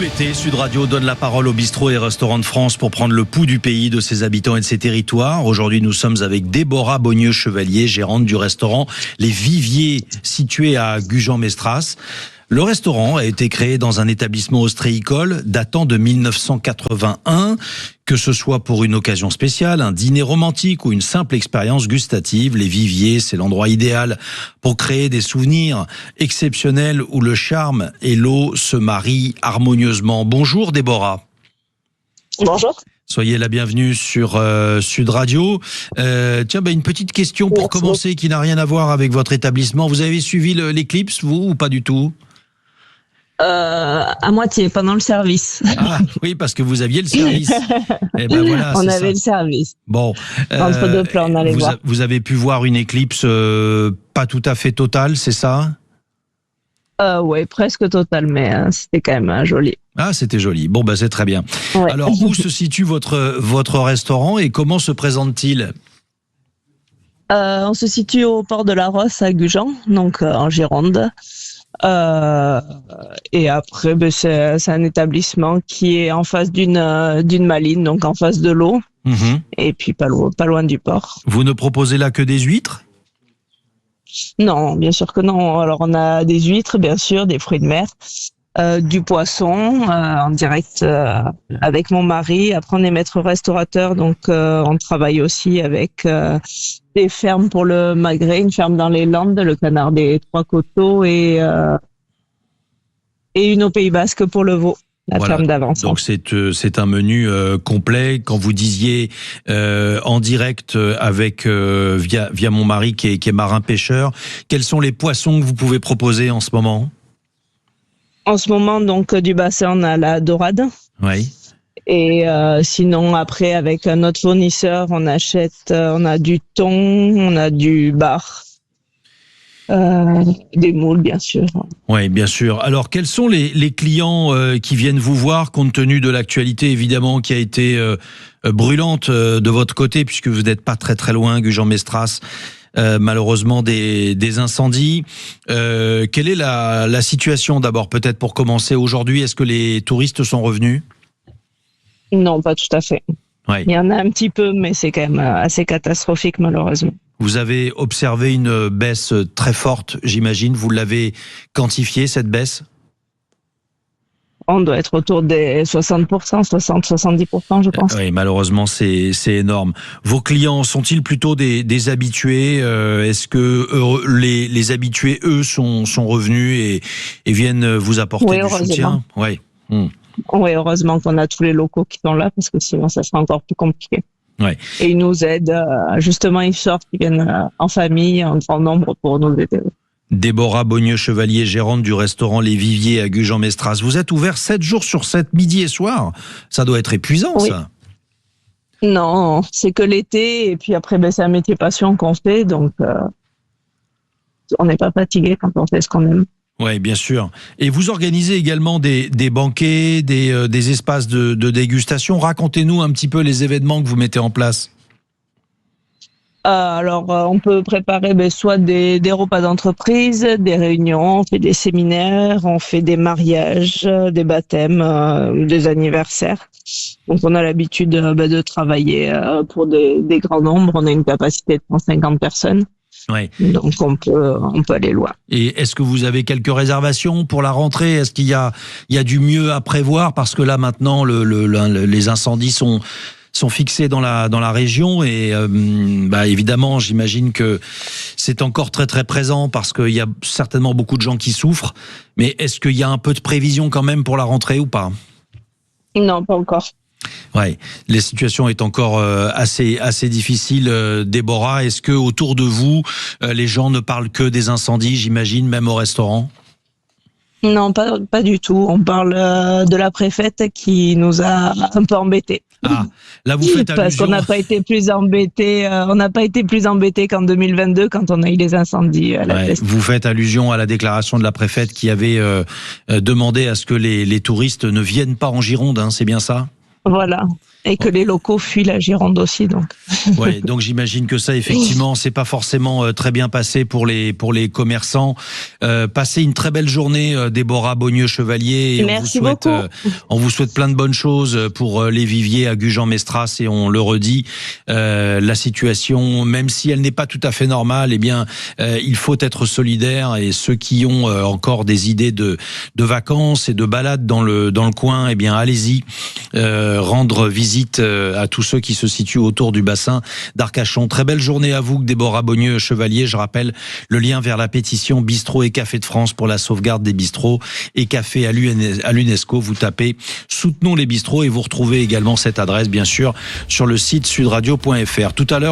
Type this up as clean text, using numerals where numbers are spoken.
l'été, Sud Radio donne la parole aux bistrots et restaurants de France pour prendre le pouls du pays, de ses habitants et de ses territoires. Aujourd'hui, nous sommes avec Déborah Beaunieu-Chevalier, gérante du restaurant Les Viviers, situé à Gujan-Mestras. Le restaurant a été créé dans un établissement ostréicole datant de 1981. Que ce soit pour une occasion spéciale, un dîner romantique ou une simple expérience gustative, Les Viviers, c'est l'endroit idéal pour créer des souvenirs exceptionnels où le charme et l'eau se marient harmonieusement. Bonjour Déborah. Bonjour. Soyez la bienvenue sur Sud Radio. Une petite question pour commencer qui n'a rien à voir avec votre établissement. Vous avez suivi l'éclipse, vous, ou pas du tout ? À moitié, pendant le service. Ah oui, parce que vous aviez le service. Eh ben voilà, on avait le service. Bon, entre deux plans, on allait voir. Vous avez pu voir une éclipse pas tout à fait totale, c'est ça ? Oui, presque totale, mais c'était quand même joli. Ah, c'était joli. Bon, c'est très bien. Ouais. Alors, où se situe votre restaurant et comment se présente-t-il ? On se situe au port de la Rosse à Gujan, donc en Gironde. Et après, c'est un établissement qui est en face d'une maline, donc en face de l'eau, et puis pas loin du port. Vous ne proposez là que des huîtres ? Non, bien sûr que non. Alors on a des huîtres, bien sûr, des fruits de mer, du poisson en direct avec mon mari. Après on est maître restaurateur, donc on travaille aussi avec des fermes pour le magret, une ferme dans les Landes, le canard des Trois Coteaux et une au Pays Basque pour le veau. La ferme d'avance. Donc c'est un menu complet. Quand vous disiez en direct avec via mon mari qui est marin pêcheur, quels sont les poissons que vous pouvez proposer en ce moment ? En ce moment, donc du bassin, on a la dorade. Oui. Et sinon, après, avec notre fournisseur, on a du thon, on a du bar. Des moules, bien sûr. Oui, bien sûr. Alors, quels sont les clients qui viennent vous voir, compte tenu de l'actualité, évidemment, qui a été brûlante de votre côté, puisque vous n'êtes pas très très loin, Gujan-Mestras, malheureusement des incendies. Quelle est la situation, d'abord, peut-être pour commencer aujourd'hui ? Est-ce que les touristes sont revenus ? Non, pas tout à fait. Ouais. Il y en a un petit peu, mais c'est quand même assez catastrophique, malheureusement. Vous avez observé une baisse très forte, j'imagine. Vous l'avez quantifiée, cette baisse ? On doit être autour des 60%, 60-70%, je pense. Oui, malheureusement, c'est énorme. Vos clients sont-ils plutôt des habitués ? Est-ce que les habitués, eux, sont revenus et viennent vous apporter du soutien ? Oui. Oui, heureusement qu'on a tous les locaux qui sont là, parce que sinon, ça sera encore plus compliqué. Ouais. Et ils nous aident, justement, ils sortent, ils viennent en famille, en grand nombre pour nous aider. Déborah Beaunieu-Chevalier, gérante du restaurant Les Viviers à Gujan-Mestras. Vous êtes ouvert 7 jours sur 7, midi et soir. Ça doit être épuisant, oui. Ça. Non, c'est que l'été, et puis après, c'est un métier passion qu'on fait, donc on n'est pas fatigué quand on fait ce qu'on aime. Oui, bien sûr. Et vous organisez également des banquets, des espaces de dégustation. Racontez-nous un petit peu les événements que vous mettez en place. Alors, on peut préparer soit des repas d'entreprise, des réunions, on fait des séminaires, on fait des mariages, des baptêmes, des anniversaires. Donc, on a l'habitude de travailler pour des grands nombres. On a une capacité de 150 personnes. Ouais. Donc, on peut aller loin. Et est-ce que vous avez quelques réservations pour la rentrée ? Est-ce qu'il y a du mieux à prévoir ? Parce que là, maintenant, les incendies sont fixés dans la région et évidemment, j'imagine que c'est encore très très présent parce qu'il y a certainement beaucoup de gens qui souffrent. Mais est-ce qu'il y a un peu de prévision quand même pour la rentrée ou pas ? Non, pas encore. Ouais, la situation est encore assez difficile. Déborah, est-ce que autour de vous, les gens ne parlent que des incendies, j'imagine, même au restaurant ? Non, pas du tout. On parle de la préfète qui nous a un peu embêtés. Ah, là vous faites allusion. Parce qu'on n'a pas été plus embêtés. On n'a pas été plus embêtés qu'en 2022 quand on a eu les incendies à la Peste. Vous faites allusion à la déclaration de la préfète qui avait demandé à ce que les touristes ne viennent pas en Gironde, hein, c'est bien ça ? Voilà. Et que les locaux fuient la Gironde aussi, donc. Ouais, donc j'imagine que ça, effectivement, c'est pas forcément très bien passé pour les commerçants. Passez une très belle journée, Déborah Beaunieu-Chevalier. Et Merci beaucoup. On vous souhaite plein de bonnes choses pour les viviers à Gujan-Mestras. Et on le redit, la situation, même si elle n'est pas tout à fait normale, eh bien, il faut être solidaire. Et ceux qui ont encore des idées de vacances et de balades dans le coin, eh bien, allez-y, rendre visite à tous ceux qui se situent autour du bassin d'Arcachon. Très belle journée à vous, Déborah Beaunieu-Chevalier. Je rappelle le lien vers la pétition Bistrots et Cafés de France pour la sauvegarde des bistrots et cafés à l'UNESCO. Vous tapez « Soutenons les bistrots » et vous retrouvez également cette adresse, bien sûr, sur le site sudradio.fr. Tout à l'heure,